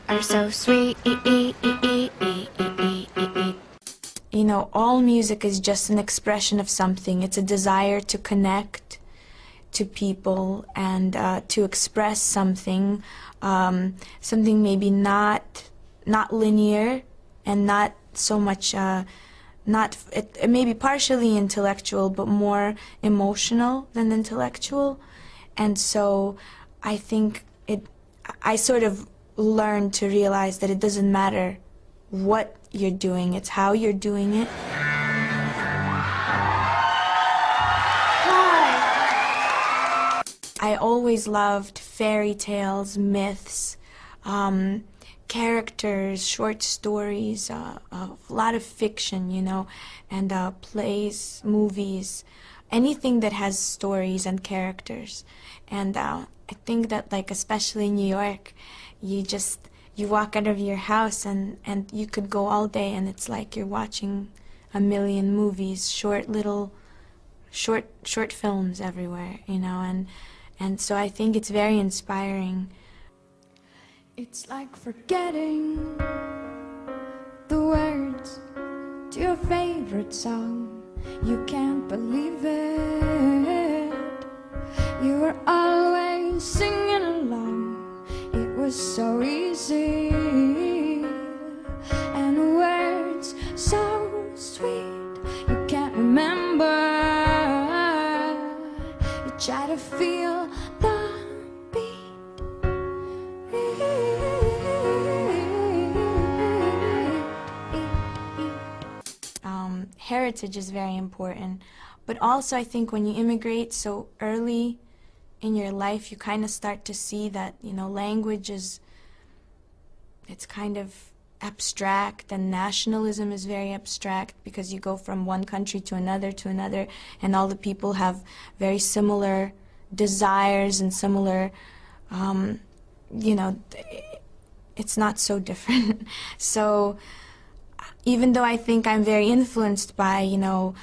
are so sweet. You know, all music is just an expression of something. It's a desire to connect to people and to express something, something maybe not linear and not so much, it may be partially intellectual, but more emotional than intellectual. And so I think I sort of learned to realize that it doesn't matter what you're doing, it's how you're doing it. Hi. I always loved fairy tales, myths, characters, short stories, a lot of fiction, you know, and plays, movies, anything that has stories and characters. And I think that, like, especially in New York, you walk out of your house and you could go all day and it's like you're watching a million movies, short films everywhere, you know, and so I think it's very inspiring. It's like forgetting the words to your favorite song. You can't believe it. You were always singing along. It was so easy. And words so sweet. You can't remember. You try to feel the heritage is very important, but also I think when you immigrate so early in your life, you kind of start to see that, you know, language it's kind of abstract, and nationalism is very abstract because you go from one country to another, and all the people have very similar desires and similar, you know, it's not so different. So even though I think I'm very influenced by, you know,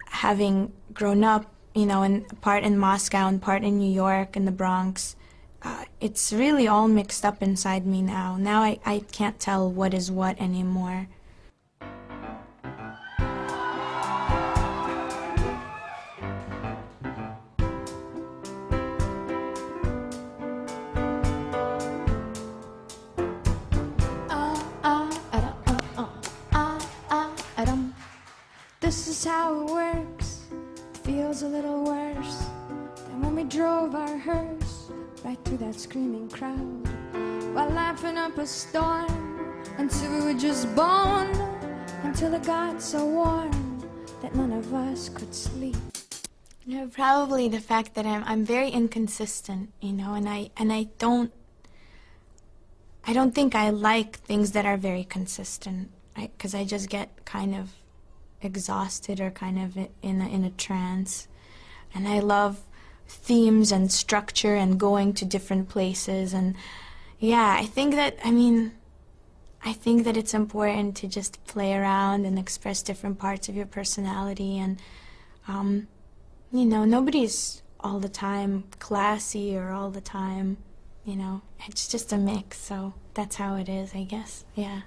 having grown up, you know, in part in Moscow and part in New York and the Bronx, it's really all mixed up inside me now. Now I can't tell what is what anymore. This is how it works. It feels a little worse than when we drove our hearse right through that screaming crowd while laughing up a storm until we were just born, until it got so warm that none of us could sleep. You know, probably the fact that I'm very inconsistent, you know, and I don't think I like things that are very consistent, because I just get kind of exhausted or kind of in a trance. And I love themes and structure and going to different places, and yeah, I think that it's important to just play around and express different parts of your personality, and you know, nobody's all the time classy or all the time, you know, it's just a mix, so that's how it is, I guess. Yeah.